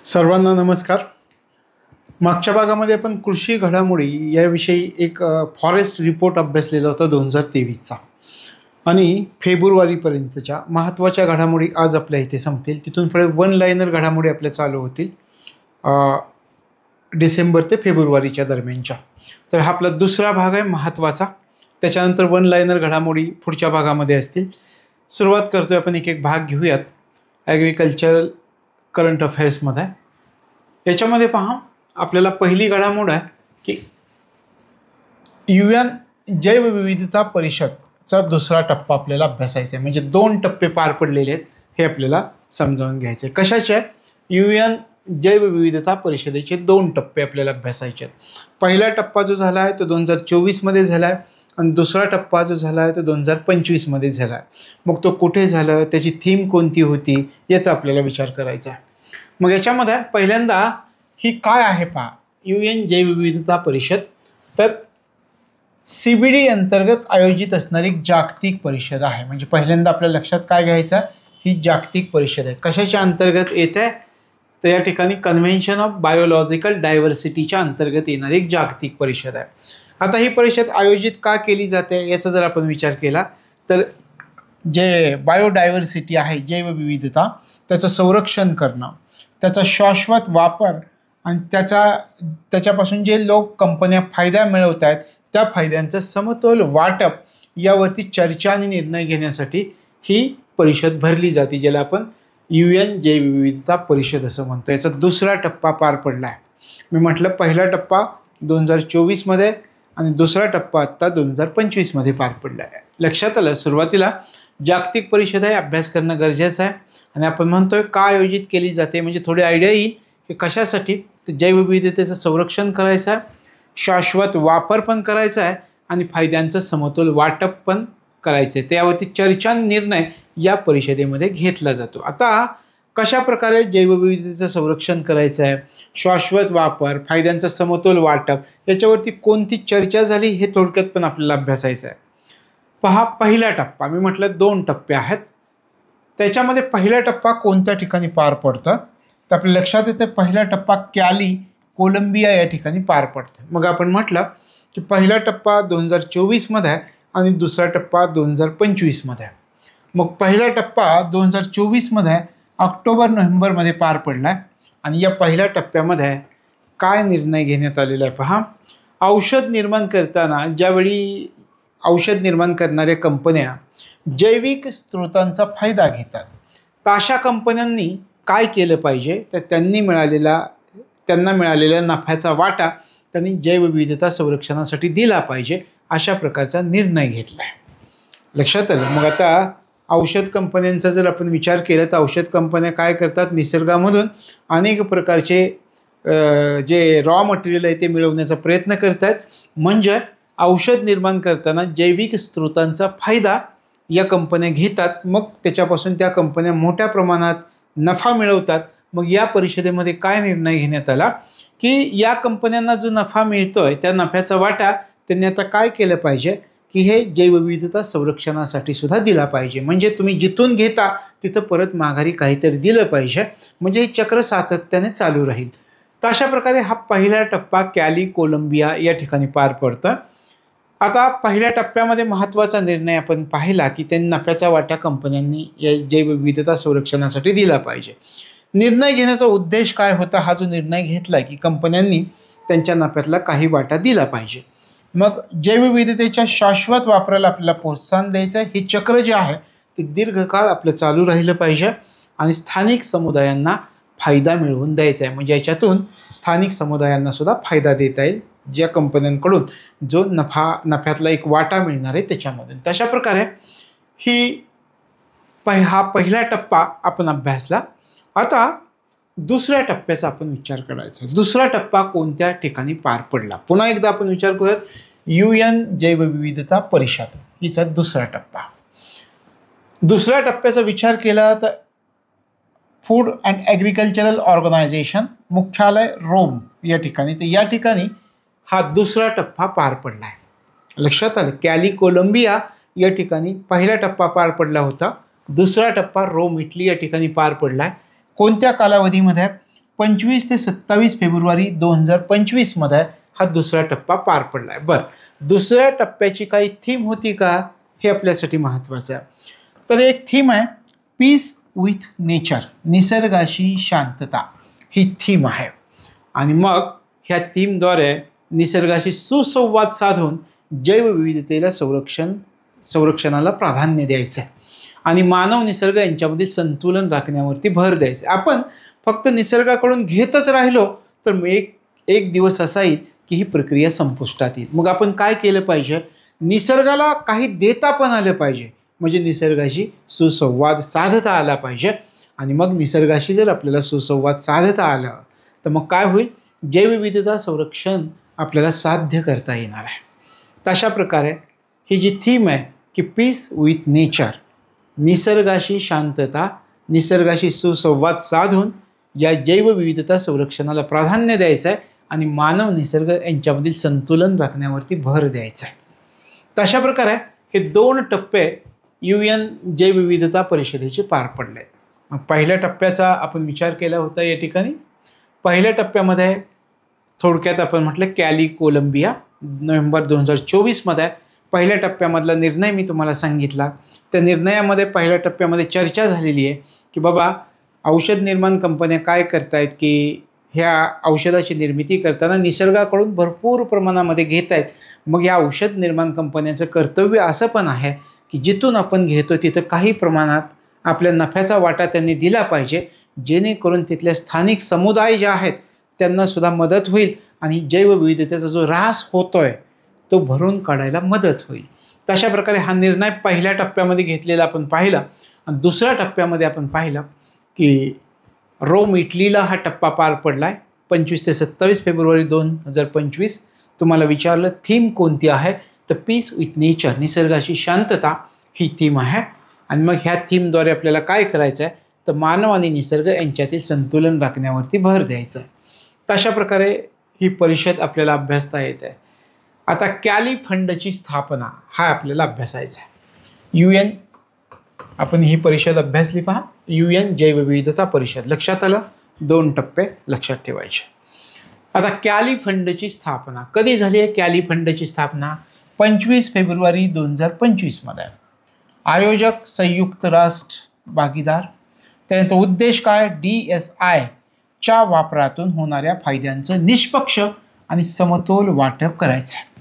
सर्वांना नमस्कार. मागच्या भागामध्ये आपण कृषी घडामोडी याविषयी एक फॉरेस्ट रिपोर्ट अभ्यासलेला होता 2023चा आणि फेब्रुवारीपर्यंतच्या महत्त्वाच्या घडामोडी आज आपल्या इथे संपतील. तिथून पुढे वन लाईनर घडामोडी आपल्या चालू होतील डिसेंबर ते फेब्रुवारीच्या दरम्यानच्या. तर हा आपला दुसरा भाग आहे महत्त्वाचा. त्याच्यानंतर वन लाईनर घडामोडी पुढच्या भागामध्ये असतील. सुरुवात करतोय आपण, एक एक भाग घेऊयात. ॲग्रिकल्चरल करंट अफेअर्समध्ये याच्यामध्ये पहा, आपल्याला पहिली घडामोड आहे की UN जैवविविधता परिषदचा दुसरा टप्पा आपल्याला अभ्यासायचा आहे. म्हणजे 2 टप्पे पार पडलेले आहेत हे आपल्याला समजावून घ्यायचे. कशाचे आहे? UN जैवविविधता परिषदेचे 2 टप्पे आपल्याला अभ्यासायचे आहेत. पहिला टप्पा जो झाला आहे तो 2024मध्ये झाला आहे आणि दुसरा टप्पा जो झाला आहे तो 2025मध्ये झाला आहे. मग तो कुठे झाला, त्याची थीम कोणती होती याचा आपल्याला विचार करायचा आहे. मग याच्यामध्ये पहिल्यांदा ही काय आहे पहा, UN जैवविविधता परिषद. तर CBD अंतर्गत आयोजित असणारी जागतिक परिषद आहे. म्हणजे पहिल्यांदा आपल्या लक्षात काय घ्यायचं, ही जागतिक परिषद आहे. कशाच्या अंतर्गत येत आहे? तर या ठिकाणी कन्व्हेन्शन ऑफ बायोलॉजिकल डायव्हर्सिटीच्या अंतर्गत येणारी एक जागतिक परिषद आहे. आता ही परिषद आयोजित का केली जाते याचा जर आपण विचार केला तर जे बायोडायव्हर्सिटी आहे, जैवविविधता, त्याचं संरक्षण करणं, त्याचा शाश्वत वापर आणि त्याच्यापासून जे लोक कंपन्या फायदा मिळवत आहेत त्या फायद्यांचं समतोल वाटप यावरती चर्चा आणि निर्णय घेण्यासाठी ही परिषद भरली जाते, ज्याला आपण UN जैवविविधता परिषद असं म्हणतो. याचा दुसरा टप्पा पार पडला आहे. मी म्हटलं पहिला टप्पा 2024मध्ये आणि दुसरा टप्पा आत्ता 2025मध्ये पार पडला आहे. लक्षात आलं? सुरुवातीला जागतिक परिषद आहे, अभ्यास करणं गरजेचं आहे. आणि आपण म्हणतोय का आयोजित केली जाते, म्हणजे थोडी आयडिया येईल की कशासाठी. तर जैवविविधतेचं संरक्षण करायचं आहे, शाश्वत वापर पण करायचा आहे आणि फायद्यांचं समतोल वाटप पण करायचं आहे. त्यावरती चर्चा आणि निर्णय या परिषदेमध्ये घेतला जातो. आता कशा प्रकारे जैवविविधतेचं संरक्षण करायचं आहे, शाश्वत वापर, फायद्यांचं समतोल वाटप, याच्यावरती कोणती चर्चा झाली हे थोडक्यात पण आपल्याला अभ्यासायचं आहे. पहा, पहिला टप्पा, मी म्हटलं 2 टप्पे आहेत. त्याच्यामध्ये पहिला टप्पा कोणत्या ठिकाणी पार पडतं तर आपल्या लक्षात येतं पहिला टप्पा कॅली, कोलंबिया या ठिकाणी पार पडतं. मग आपण म्हटलं की पहिला टप्पा 2024मध्ये आहे आणि दुसरा टप्पा 2025मध्ये आहे. मग पहिला टप्पा 2024मध्ये ऑक्टोबर-नोव्हेंबरमध्ये पार पडला आहे. आणि या पहिल्या टप्प्यामध्ये काय निर्णय घेण्यात आलेला आहे पहा. औषध निर्माण करताना ज्यावेळी औषध निर्माण करणाऱ्या कंपन्या जैविक स्रोतांचा फायदा घेतात, तर अशा कंपन्यांनी काय केलं पाहिजे, तर त्यांना मिळालेल्या नफ्याचा वाटा त्यांनी जैवविविधता संरक्षणासाठी दिला पाहिजे, अशा प्रकारचा निर्णय घेतला आहे. लक्षात आलं? मग आता औषध कंपन्यांचा जर आपण विचार केला तर औषध कंपन्या काय करतात, निसर्गामधून अनेक प्रकारचे जे रॉ मटेरियल आहे ते मिळवण्याचा प्रयत्न करतात. म्हणजे औषध निर्माण करताना जैविक स्रोतांचा फायदा या कंपन्या घेतात. मग त्याच्यापासून त्या कंपन्या मोठ्या प्रमाणात नफा मिळवतात. मग या परिषदेमध्ये काय निर्णय घेण्यात आला की या कंपन्यांना जो नफा मिळतोय त्या नफ्याचा वाटा त्यांनी आता काय केलं पाहिजे की हे जैवविविधता संरक्षणासाठी सुद्धा दिला पाहिजे. म्हणजे तुम्ही जिथून घेता तिथं परत माघारी काहीतरी दिलं पाहिजे, म्हणजे हे चक्र सातत्याने चालू राहील. तर अशा प्रकारे हा पहिला टप्पा कॅली, कोलंबिया या ठिकाणी पार पडतं. आता पहिल्या टप्प्यामध्ये महत्त्वाचा निर्णय आपण पाहिला की त्यांनी नफ्याचा वाटा कंपन्यांनी या जैवविविधता संरक्षणासाठी दिला पाहिजे. निर्णय घेण्याचा उद्देश काय होता, हा जो निर्णय घेतला की कंपन्यांनी त्यांच्या नफ्यातला काही वाटा दिला पाहिजे. मग जैवविविधतेच्या शाश्वत वापराला आपल्याला प्रोत्साहन द्यायचं आहे. हे चक्र जे आहे ते दीर्घकाळ आपलं चालू राहिलं पाहिजे आणि स्थानिक समुदायांना फायदा मिळवून द्यायचा आहे. म्हणजे याच्यातून स्थानिक समुदायांना सुद्धा फायदा देता येईल, ज्या कंपन्यांकडून जो नफ्यातला एक वाटा मिळणार आहे त्याच्यामधून. तशा प्रकारे हा पहिला टप्पा आपण अभ्यासला. आता दुसऱ्या टप्प्याचा आपण विचार करायचा. दुसरा टप्पा कोणत्या ठिकाणी पार पडला? पुन्हा एकदा आपण विचार करूयात. UN जैवविविधता परिषद हिचा दुसरा टप्पा. दुसऱ्या टप्प्याचा विचार केला तर फूड अँड ॲग्रिकल्चरल ऑर्गनायझेशन मुख्यालय रोम या ठिकाणी, तर या ठिकाणी हा दुसरा टप्पा पार पडला आहे. लक्षात आलं? कॅली, कोलंबिया या ठिकाणी पहिला टप्पा पार पडला होता. दुसरा टप्पा रोम, इटली या ठिकाणी पार पडला आहे. कोणत्या कालावधीमध्ये? 25 ते 27 फेब्रुवारी 2025 मध्ये हा दुसरा टप्पा पार पडला आहे. बरं, दुसऱ्या टप्प्याची काही थीम होती का, हे आपल्यासाठी महत्त्वाचं आहे. तर एक थीम आहे पीस विथ नेचर, निसर्गाशी शांतता, ही थीम आहे. आणि मग ह्या थीमद्वारे निसर्गाशी सुसंवाद साधून जैवविविधतेला संरक्षणाला प्राधान्य द्यायचं आहे आणि मानव निसर्ग यांच्यामधील संतुलन राखण्यावरती भर द्यायचं आहे. आपण फक्त निसर्गाकडून घेतच राहिलो तर एक दिवस असा येईल की ही प्रक्रिया संपुष्टात येईल. मग आपण काय केलं पाहिजे, निसर्गाला काही देता पण आलं पाहिजे, म्हणजे निसर्गाशी सुसंवाद साधता आला पाहिजे. आणि मग निसर्गाशी जर आपल्याला सुसंवाद साधता आलं तर मग काय होईल, जैवविविधता संरक्षण आपल्याला साध्य करता येणार आहे. तशा प्रकारे ही जी थीम आहे की पीस विथ नेचर, निसर्गाशी शांतता, निसर्गाशी सुसंवाद साधून या जैवविविधता संरक्षणाला प्राधान्य द्यायचं आहे आणि मानव निसर्ग यांच्यामधील संतुलन राखण्यावरती भर द्यायचा आहे. तशा प्रकारे हे 2 टप्पे UN जैवविविधता परिषदेचे पार पडले. मग पहिल्या टप्प्याचा आपण विचार केला होता या ठिकाणी. पहिल्या टप्प्यामध्ये थोडक्यात आपण म्हटलं कॅली कोलंबिया नोव्हेंबर 2024 मध्ये पहिल्या टप्प्यामधला निर्णय मी तुम्हाला सांगितला. त्या निर्णयामध्ये पहिल्या टप्प्यामध्ये चर्चा झालेली आहे की बाबा औषध निर्माण कंपन्या काय करतायत की ह्या औषधाची निर्मिती करताना निसर्गाकडून भरपूर प्रमाणामध्ये घेत आहेत. मग या औषध निर्माण कंपन्यांचं कर्तव्य असं पण आहे की जिथून आपण घेतो तिथं काही प्रमाणात आपल्या नफ्याचा वाटा त्यांनी दिला पाहिजे, जेणेकरून तिथल्या स्थानिक समुदाय जे आहेत त्यांना सुद्धा मदत होईल आणि जैवविविधतेचा जो ऱ्हास होतोय तो भरून काढायला मदत होईल. तशा प्रकारे हा निर्णय पहिल्या टप्प्यामध्ये घेतलेला आपण पाहिला. आणि दुसऱ्या टप्प्यामध्ये आपण पाहिलं की रोम इटलीला हा टप्पा पार पडला आहे 25 ते 27 फेब्रुवारी 2025. तुम्हाला विचारलं थीम कोणती आहे, तर पीस विथ नेचर, निसर्गाशी शांतता, ही थीम आहे. आणि मग ह्या थीमद्वारे आपल्याला काय करायचं आहे, तर मानव आणि निसर्ग यांच्यातील संतुलन राखण्यावरती भर द्यायचं आहे. तशा प्रकारे ही परिषद आपल्याला अभ्यासता येते. आता कॅली फंडची स्थापना हा आपल्याला अभ्यासायचा आहे. UN, आपण ही परिषद अभ्यासली पहा, UN जैवविविधता परिषद. लक्षात आलं, 2 टप्पे लक्षात ठेवायचे. आता कॅली फंडची स्थापना कधी झाली आहे, कॅली फंडची स्थापना 25 फेब्रुवारी 2025 मध्ये. आयोजक संयुक्त राष्ट्र भागीदार. त्यानंतर उद्देश काय, DSI च्या वापरातून होणाऱ्या फायद्यांचं निष्पक्ष आणि समतोल वाटप करायचं आहे.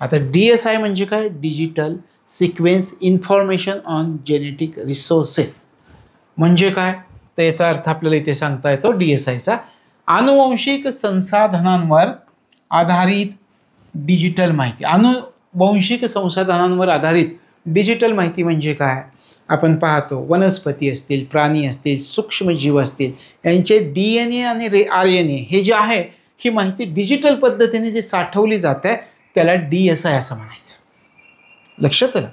आता DSI म्हणजे काय, digital sequence information on genetic resources. म्हणजे काय, तर याचा अर्थ आपल्याला इथे सांगता येतो DSIचा आनुवंशिक संसाधनांवर आधारित डिजिटल माहिती. आनुवंशिक संसाधनांवर आधारित डिजिटल माहिती म्हणजे काय, आपण पाहतो वनस्पती असतील, प्राणी असतील, सूक्ष्मजीव असतील, यांचे DNA आणि RNA हे जे आहे ही माहिती डिजिटल पद्धतीने जे साठवली जाते त्याला DSI असं म्हणायचं. लक्षात आलं,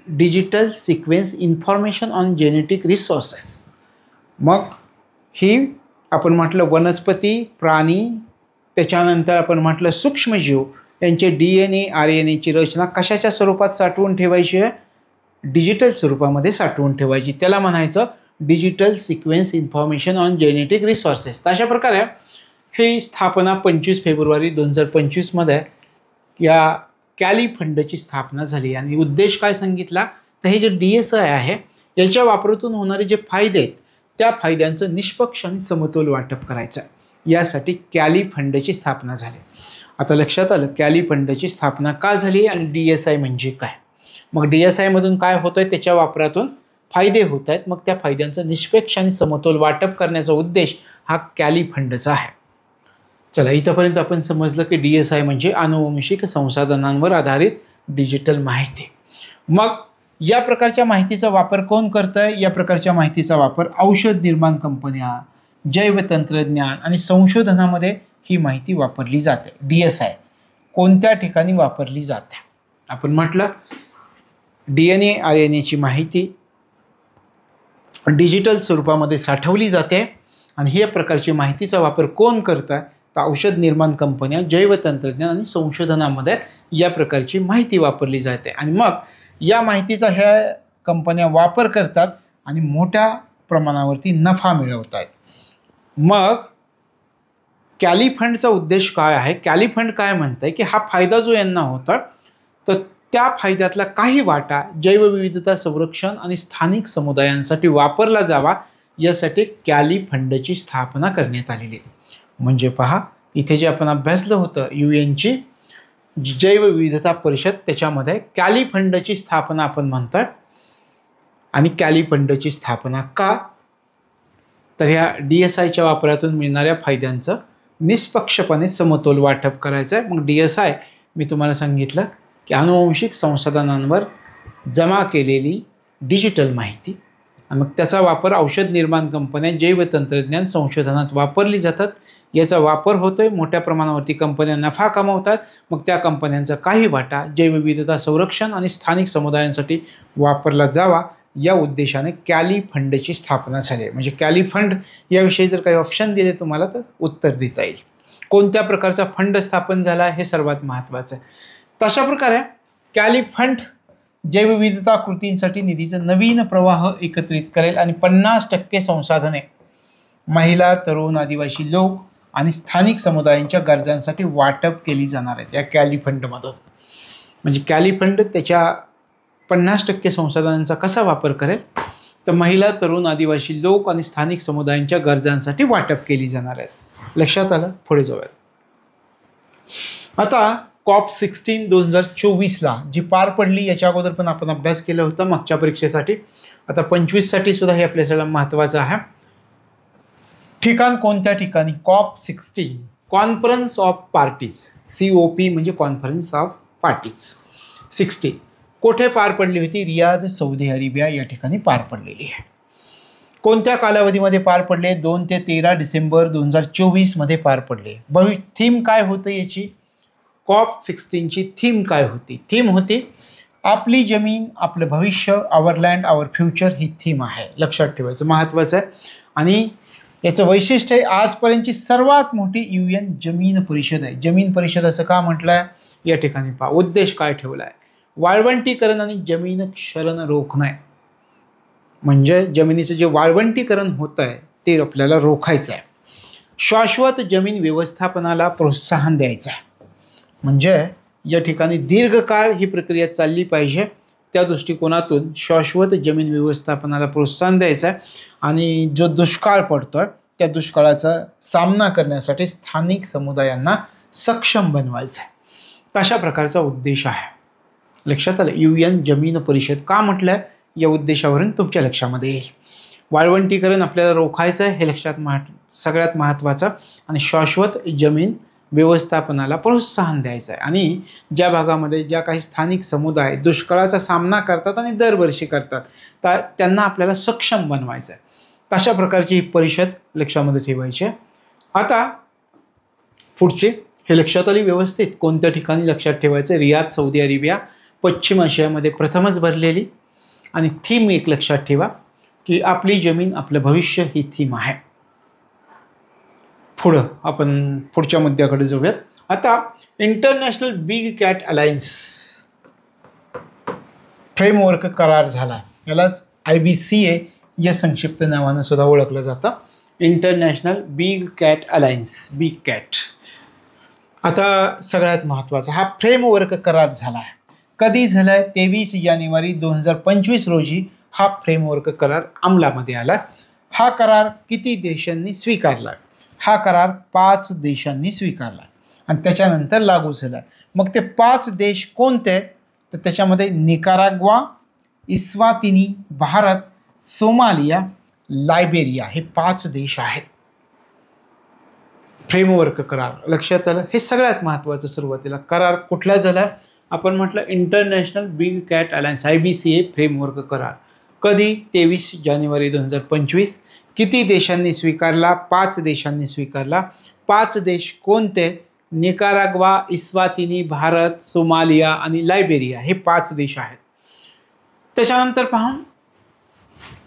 digital sequence information on genetic resources. मग ही आपण म्हटलं वनस्पती, प्राणी, त्याच्यानंतर आपण म्हटलं सूक्ष्मजीव यांचे DNA RNAची रचना कशाच्या स्वरूपात साठवून ठेवायची आहे, डिजिटल स्वरूपामध्ये साठवून ठेवायची. त्याला म्हणायचं digital sequence information on genetic resources. अशा प्रकारे ही स्थापना 25 फेब्रुवारी 2025 मध्ये या कॅली फंडची स्थापना झाली. आणि उद्देश काय सांगितला, तर हे जे DSI आहे याच्या वापरातून होणारे जे फायदे आहेत त्या फायद्यांचं निष्पक्ष आणि समतोल वाटप करायचं, यासाठी कॅली फंडची स्थापना झाली. आता लक्षात आलं कॅली फंडची स्थापना का झाली आणि DSI म्हणजे काय. मग DSI मधून काय होतं आहे, त्याच्या वापरातून फायदे होत आहेत, मग त्या फायद्यांचं निष्पक्ष आणि समतोल वाटप करण्याचा उद्देश हा कॅली फंडचा आहे. चला, इथंपर्यंत आपण समजलं की DSI म्हणजे आनुवंशिक संसाधनांवर आधारित डिजिटल माहिती. मग या प्रकारच्या माहितीचा वापर कोण करतंय, या प्रकारच्या माहितीचा वापर औषध निर्माण कंपन्या, जैवतंत्रज्ञान आणि संशोधनामध्ये ही माहिती वापरली जाते. DSI कोणत्या ठिकाणी वापरली जाते, आपण म्हटलं DNA RNAची माहिती डिजिटल स्वरूपामध्ये साठवली जाते. आणि ह्या प्रकारची माहितीचा वापर कोण करतं, तर औषध निर्माण कंपन्या, जैवतंत्रज्ञान आणि संशोधनामध्ये या प्रकारची माहिती वापरली जाते. आणि मग या माहितीचा ह्या कंपन्या वापर करतात आणि मोठ्या प्रमाणावरती नफा मिळवत आहेत. मग कॅली फंडचा उद्देश काय आहे? कॅली फंड काय म्हणतंय की हा फायदा जो यांना होता तर त्या फायद्यातला काही वाटा जैवविविधता संरक्षण आणि स्थानिक समुदायांसाठी वापरला जावा यासाठी कॅली फंडची स्थापना करण्यात आलेली आहे. म्हणजे पहा, इथे जे आपण अभ्यासलं होतं यूएनची जैवविविधता परिषद, त्याच्यामध्ये कॅली फंडची स्थापना आपण म्हणतोय. आणि कॅली फंडची स्थापना का? तर ह्या DSIच्या वापरातून मिळणाऱ्या फायद्यांचं निष्पक्षपणे समतोल वाटप करायचं आहे. मग DSI मी तुम्हाला सांगितलं की आनुवंशिक संसाधनांवर जमा केलेली डिजिटल माहिती आणि मग त्याचा वापर औषध निर्माण कंपन्या जैवतंत्रज्ञान संशोधनात वापरली जातात. याचा वापर होतोय, मोठ्या प्रमाणावरती कंपन्या नफा कमावतात. मग त्या कंपन्यांचा काही वाटा जैवविविधता संरक्षण आणि स्थानिक समुदायांसाठी वापरला जावा या उद्देशाने कॅली फंडची स्थापना झाली. म्हणजे कॅली फंड याविषयी जर काही ऑप्शन दिले तुम्हाला तर उत्तर देता येईल. कोणत्या प्रकारचा फंड स्थापन झाला हे सर्वात महत्त्वाचं आहे. तशा प्रकारे कॅली फंड जैवविविधता कृतींसाठी निधीचा नवीन प्रवाह एकत्रित करेल आणि 50% संसाधने महिला, तरुण, आदिवासी लोक आणि स्थानिक समुदायांच्या गरजांसाठी वाटप केली जाणार आहेत या कॅली फंडमधून. म्हणजे कॅली फंड त्याच्या 50% संसाधनांचा कसा वापर करेल? तर महिला, तरुण, आदिवासी लोक आणि स्थानिक समुदायांच्या गरजांसाठी वाटप केली जाणार आहेत. लक्षात आलं? पुढे जाऊया. आता COP16 2024ला जी पार पडली, याच्या अगोदर पण आपण अभ्यास केला होता मागच्या परीक्षेसाठी. आता 25 साठी सुद्धा हे आपल्याला महत्त्वाचं आहे. ठिकाण कोणत्या ठिकाणी? COP16 conference of parties, COP म्हणजे कॉन्फरन्स ऑफ पार्टीज 16 कोठे पार पडली होती? रियाद, सौदी अरेबिया या ठिकाणी पार पडलेली आहे. कोणत्या कालावधीमध्ये पार पडले? 2 ते 13 डिसेंबर 2024 मध्ये पार पडले. थीम काय होतं याची? COP16ची थीम काय होती? थीम होती आपली जमीन आपलं भविष्य, आवर लँड आवर फ्युचर ही थीम आहे. लक्षात ठेवायचं, महत्त्वाचं आहे. आणि याचं वैशिष्ट्य आहे आजपर्यंतची सर्वात मोठी UN जमीन परिषद आहे. जमीन परिषद असं का म्हटलं आहे? या ठिकाणी पहा उद्देश काय ठेवला आहे. वाळवंटीकरण आणि जमीन क्षरण रोखणे. म्हणजे जमिनीचं जे वाळवंटीकरण होत आहे ते आपल्याला रोखायचं आहे. शाश्वत जमीन व्यवस्थापनाला प्रोत्साहन द्यायचं आहे. म्हणजे या ठिकाणी दीर्घकाळ ही प्रक्रिया चालली पाहिजे, त्या दृष्टिकोनातून शाश्वत जमीन व्यवस्थापनाला प्रोत्साहन द्यायचं आहे. आणि जो दुष्काळ पडतोय त्या दुष्काळाचा सामना करण्यासाठी स्थानिक समुदायांना सक्षम बनवायचं आहे. तशा प्रकारचा उद्देश आहे. लक्षात आलं? UN जमीन परिषद का म्हटलं या उद्देशावरून तुमच्या लक्षामध्ये येईल. वाळवंटीकरण आपल्याला रोखायचं आहे हे लक्षात सगळ्यात महत्त्वाचं. आणि शाश्वत जमीन व्यवस्थापनाला प्रोत्साहन द्यायचं आहे. आणि ज्या भागामध्ये ज्या काही स्थानिक समुदाय दुष्काळाचा सामना करतात आणि दरवर्षी करतात त्यांना आपल्याला सक्षम बनवायचं आहे. तशा प्रकारची ही परिषद लक्षामध्ये ठेवायची आहे. आता पुढचे हे लक्षात आली व्यवस्थित. कोणत्या ठिकाणी लक्षात ठेवायचं? रियाद, सौदी अरेबिया, पश्चिम आशियामध्ये प्रथमच भरलेली. आणि थीम एक लक्षात ठेवा की आपली जमीन आपलं भविष्य ही थीम आहे. पुढं आपण पुढच्या मुद्द्याकडे जाऊयात. आता international big cat alliance framework करार झाला. यालाच IBCA या संक्षिप्त नावानं सुद्धा ओळखलं जातं. International big cat alliance, big cat. आता सगळ्यात महत्त्वाचा हा फ्रेमवर्क करार झाला आहे. कधी झाला आहे? 23 जानेवारी 2025 रोजी हा फ्रेमवर्क करार अंमलामध्ये आला. हा करार किती देशांनी स्वीकारला? हा करार 5 देशांनी स्वीकारला आणि त्याच्यानंतर लागू झाला. मग ते 5 देश कोणते? तर त्याच्यामध्ये Nicaragua, Eswatini, Bharat, Somalia, Liberia हे 5 देश आहेत. फ्रेमवर्क करार लक्षात आलं? हे सगळ्यात महत्त्वाचं. सुरुवातीला करार कुठला झाला? आपण म्हटलं international big cat alliance IBCA framework करार. कधी? 23 जानेवारी 2025. किती देशांनी स्वीकारला? 5 देशांनी स्वीकारला. 5 देश कोणते? निकाराग्वा, इस्वातिनी, भारत, सोमालिया आणि लायबेरिया हे 5 देश आहेत. त्याच्यानंतर पहा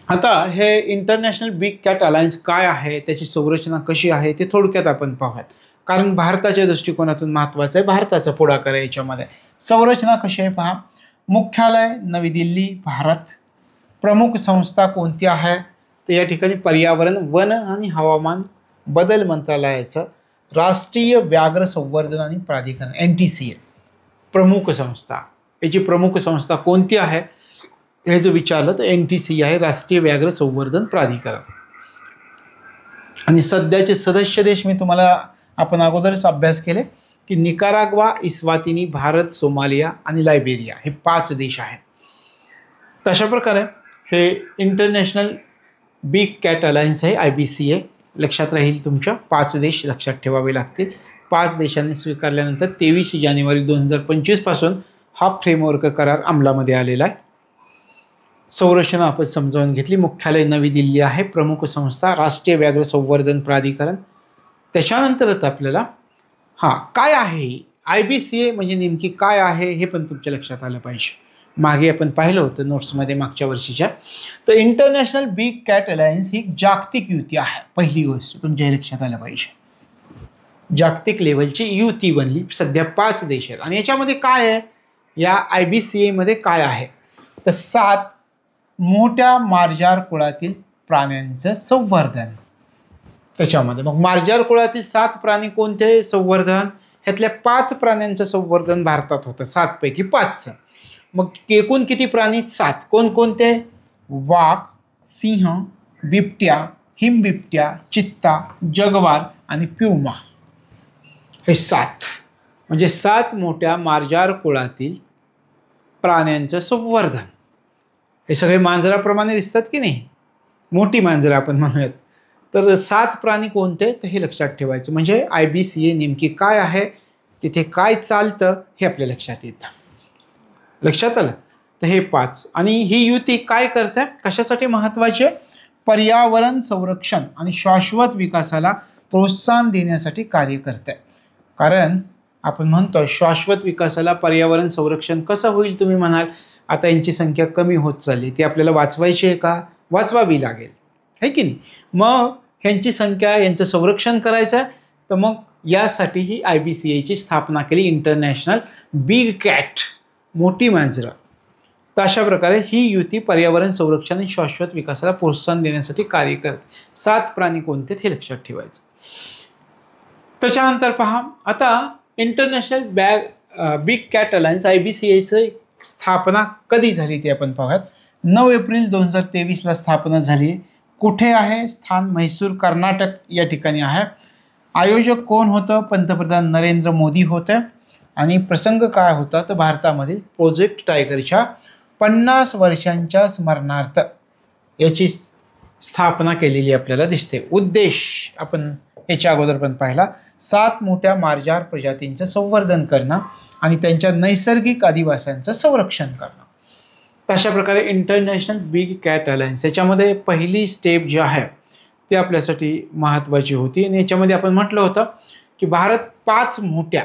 आता हे इंटरनॅशनल बिग कॅट अलायन्स काय आहे, त्याची संरचना कशी आहे ते थोडक्यात आपण पाहूयात. कारण भारताच्या दृष्टिकोनातून महत्त्वाचं आहे भारताचा पुढाकार आहे याच्यामध्ये. संरचना कशी आहे पहा. मुख्यालय नवी दिल्ली, भारत. प्रमुख संस्था कोणती आहे? तर या ठिकाणी पर्यावरण, वन आणि हवामान बदल मंत्रालयाचं राष्ट्रीय व्याघ्र संवर्धन आणि प्राधिकरण NTCA प्रमुख संस्था, याची प्रमुख संस्था कोणती आहे हे जर विचारलं तर NTCA आहे, राष्ट्रीय व्याघ्र संवर्धन प्राधिकरण. आणि सध्याचे सदस्य देश मी तुम्हाला आपण अगोदरच अभ्यास केले की निकाराग्वा, इस्वातिनी, भारत, सोमालिया आणि लायबेरिया हे 5 देश आहेत. तशा प्रकारे हे इंटरनॅशनल बिग कॅट अलायन्स आहे IBCA. लक्षात राहील तुमच्या 5 देश लक्षात ठेवावे लागतील. 5 देशांनी स्वीकारल्यानंतर 23 जानेवारी 2025 पासून हा फ्रेमवर्क करार अंमलामध्ये आलेला आहे. संरचना आपण समजावून घेतली. मुख्यालय नवी दिल्ली आहे. प्रमुख संस्था राष्ट्रीय व्याघ्र संवर्धन प्राधिकरण. त्याच्यानंतरच आपल्याला काय आहे IBCA म्हणजे नेमकी काय आहे हे पण तुमच्या लक्षात आलं पाहिजे. मागे आपण पाहिलं होतं नोट्समध्ये मागच्या वर्षीच्या. तर इंटरनॅशनल बिग कॅट अलायन्स ही जागतिक युती आहे. पहिली गोष्ट तुमच्या लक्षात आलं पाहिजे. जागतिक लेवलची युती बनली. सध्या 5 देश आहेत आणि याच्यामध्ये काय आहे, या IBCA मध्ये काय आहे तर 7 मोठ्या मार्जार कुळातील प्राण्यांचं संवर्धन. त्याच्यामध्ये मग मार्जार कुळातील 7 प्राणी कोणते संवर्धन, ह्यातल्या 5 प्राण्यांचं संवर्धन भारतात होतं. 7 पैकी 5. मग एकूण किती प्राणी? 7. कोणकोणते? वाघ, सिंह, बिबट्या, हिमबिबट्या, चित्ता, जगवार आणि प्युमा. हे 7 म्हणजे 7 मोठ्या मार्जार कुळातील प्राण्यांचं संवर्धन. हे सगळे मांजराप्रमाणे दिसतात की नाही, मोठी मांजरं आपण म्हणूयात. तर 7 प्राणी कोणते तर हे लक्षात ठेवायचं. म्हणजे IBCA नेमकी काय आहे, तिथे काय चालतं हे आपल्या लक्षात येतं. लक्षात आलं. तर हे 5 आणि ही युती काय करते, कशासाठी महत्त्वाची आहे? पर्यावरण संरक्षण आणि शाश्वत विकासाला प्रोत्साहन देण्यासाठी कार्य करते. कारण आपण म्हणतो शाश्वत विकासाला पर्यावरण संरक्षण कसं होईल तुम्ही म्हणाल, आता यांची संख्या कमी होत चालली, ती आपल्याला वाचवायची आहे का? वाचवावी लागेल, है की नाही. मग ह्यांची संख्या, यांचं संरक्षण करायचं आहे, तर मग यासाठी ही IBCAची स्थापना केली, इंटरनॅशनल बिग कॅट, मोठी मांजरं. तर अशा प्रकारे ही युती पर्यावरण संरक्षण आणि शाश्वत विकासाला प्रोत्साहन देण्यासाठी कार्य करते. 7 प्राणी कोणते हे लक्षात ठेवायचं. त्याच्यानंतर पहा, आता इंटरनॅशनल बिग कॅट अलायन्स IBCAचं स्थापना कधी झाली ते आपण पाहूयात. 9 एप्रिल 2023ला स्थापना झाली. कुठे आहे? स्थान म्हैसूर, कर्नाटक या ठिकाणी आहे. आयोजक कोण होतं? पंतप्रधान नरेंद्र मोदी होते. आणि प्रसंग काय होता तर भारतामधील प्रोजेक्ट टायगरच्या 50 वर्षांच्या स्मरणार्थ याची स्थापना केलेली आपल्याला दिसते. उद्देश आपण याच्या अगोदर पण पाहिला, 7 मोठ्या मार्जार प्रजातींचं संवर्धन करणं आणि त्यांच्या नैसर्गिक अधिवासांचं संरक्षण करणं. तशा प्रकारे इंटरनॅशनल बिग कॅट अलायन्स याच्यामध्ये पहिली स्टेप जी आहे ती आपल्यासाठी महत्त्वाची होती. आणि याच्यामध्ये आपण म्हटलं होतं की भारत 5 मोठ्या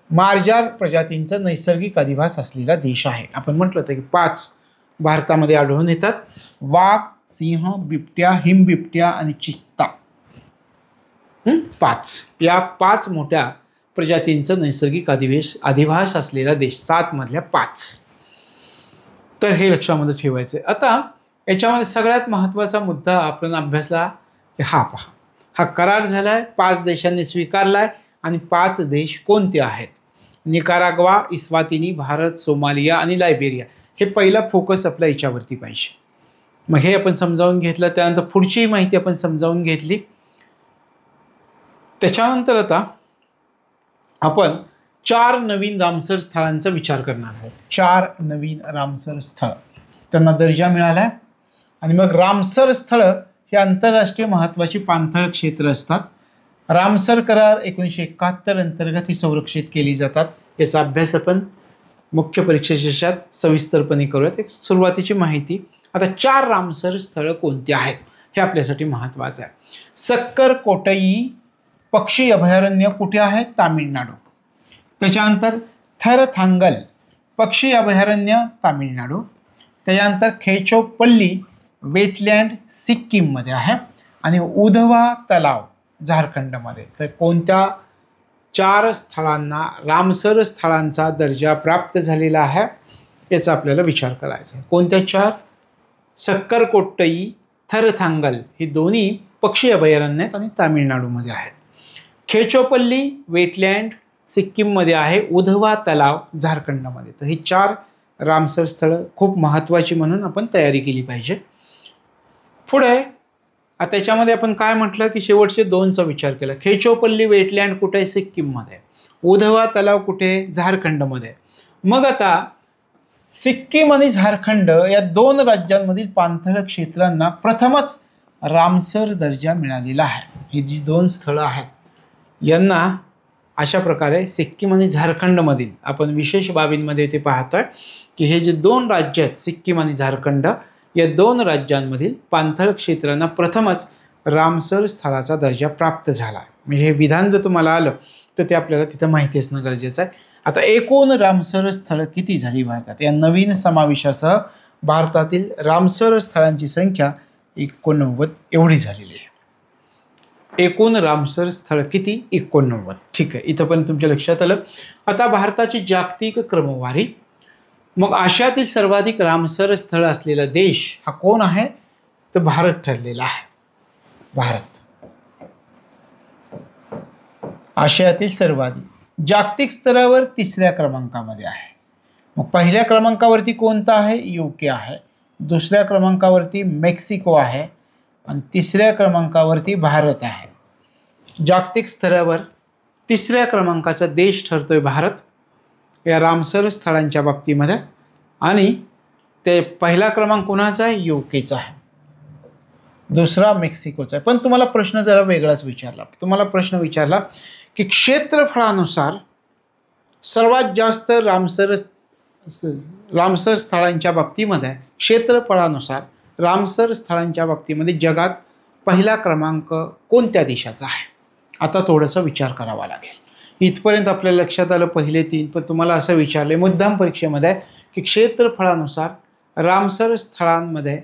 मार्जार प्रजातींचा नैसर्गिक अधिवास असलेला देश आहे. आपण म्हटलं होतं की 5 भारतामध्ये आढळून येतात. वाघ, सिंह, बिबट्या, हिमबिबट्या आणि चित्ता. 5 या 5 मोठ्या प्रजातींचं नैसर्गिक अधिवास असलेला देश, 7 मधल्या 5. तर हे लक्षामध्ये ठेवायचं आहे. आता याच्यामध्ये सगळ्यात महत्त्वाचा मुद्दा आपण अभ्यासला की पहा, हा करार झाला आहे, 5 देशांनी स्वीकारला आहे. आणि 5 देश कोणते आहेत? निकाराग्वा, इस्वातिनी, भारत, सोमालिया आणि लायबेरिया. हे पहिला फोकस आपला याच्यावरती पाहिजे. मग हे आपण समजावून घेतलं. त्यानंतर पुढची माहिती आपण समजावून घेतली. त्याच्यानंतर आता आपण 4 नवीन रामसर स्थळांचा विचार करणार आहोत. 4 नवीन रामसर स्थळ त्यांना दर्जा मिळाला आहे. आणि मग रामसर स्थळ हे आंतरराष्ट्रीय महत्त्वाची पाणथळ क्षेत्र असतात. रामसर करार 1971 अंतर्गत ही संरक्षित केली जातात. याचा अभ्यास आपण मुख्य परीक्षेच्या सविस्तरपणे करूयात. एक सुरुवातीची माहिती. आता 4 रामसर स्थळं कोणती आहेत हे आपल्यासाठी महत्त्वाचं आहे. सक्कर कोटई पक्षी अभयारण्य कुठे आहे? तामिळनाडू. त्याच्यानंतर थरथांगल पक्षी अभयारण्य तामिळनाडू. त्याच्यानंतर खेचोपल्ली वेटलँड सिक्कीममध्ये आहे. आणि उधवा तलाव झारखंडमध्ये. तर कोणत्या 4 स्थळांना रामसर स्थळांचा दर्जा प्राप्त झालेला आहे याचा आपल्याला विचार करायचा आहे. कोणत्या 4? सक्करकोट्टई, थरथांगल ही दोन्ही पक्षी अभयारण्य आहेत आणि तामिळनाडूमध्ये आहेत. खेचोपल्ली वेटलँड सिक्कीममध्ये आहे, उधवा तलाव झारखंडमध्ये. तर ही 4 रामसर स्थळं खूप महत्त्वाची म्हणून आपण तयारी केली पाहिजे. पुढे आता त्याच्यामध्ये आपण काय म्हटलं की शेवटचे 2चा विचार केला. खेचोपल्ली वेटलँड कुठे आहे? सिक्कीममध्ये. उधवा तलाव कुठे? झारखंडमध्ये. मग आता सिक्कीम आणि झारखंड या 2 राज्यांमधील पाणथळ क्षेत्रांना प्रथमच रामसर दर्जा मिळालेला आहे. ही जी 2 स्थळं आहेत यांना अशा प्रकारे सिक्कीम आणि झारखंडमधील आपण विशेष बाबींमध्ये ते पाहतोय की हे जे 2 राज्य आहेत सिक्कीम आणि झारखंड या 2 राज्यांमधील पाणथळ क्षेत्रांना प्रथमच रामसर स्थळाचा दर्जा प्राप्त झाला. म्हणजे हे विधान जर तुम्हाला आलं तर ते आपल्याला तिथं माहिती असणं गरजेचं आहे. आता एकूण रामसर स्थळं किती झाली भारतात? या नवीन समावेशासह भारतातील रामसर स्थळांची संख्या 89 एवढी झालेली आहे. एकूण रामसर स्थळ किती? 89. ठीक आहे, इथं पण तुमच्या लक्षात आलं. आता भारताची जागतिक क्रमवारी. मग आशियातील सर्वाधिक रामसर स्थळ असलेला देश हा कोण आहे? तर भारत ठरलेला आहे. भारत आशियातील सर्वाधिक जागतिक स्तरावर 3ऱ्या क्रमांकामध्ये आहे. मग पहिल्या क्रमांकावरती कोणता आहे? UK आहे. दुसऱ्या क्रमांकावरती मेक्सिको आहे आणि 3ऱ्या क्रमांकावरती भारत आहे. जागतिक स्तरावर 3ऱ्या क्रमांकाचा देश ठरतोय भारत या रामसर स्थळांच्या बाबतीमध्ये. आणि ते पहिला क्रमांक कोणाचा आहे? UKचा आहे. दुसरा मेक्सिकोचा आहे. पण तुम्हाला प्रश्न जरा वेगळाच विचारला. तुम्हाला प्रश्न विचारला की क्षेत्रफळानुसार सर्वात जास्त रामसर स्थळांच्या बाबतीमध्ये क्षेत्रफळानुसार रामसर स्थळांच्या बाबतीमध्ये जगात पहिला क्रमांक कोणत्या देशाचा आहे? आता थोडंसं विचार करावा लागेल. इथपर्यंत आपल्या लक्षात आलं पहिले 3. पण तुम्हाला असं विचारले मुद्दाम परीक्षेमध्ये की क्षेत्रफळानुसार रामसर स्थळांमध्ये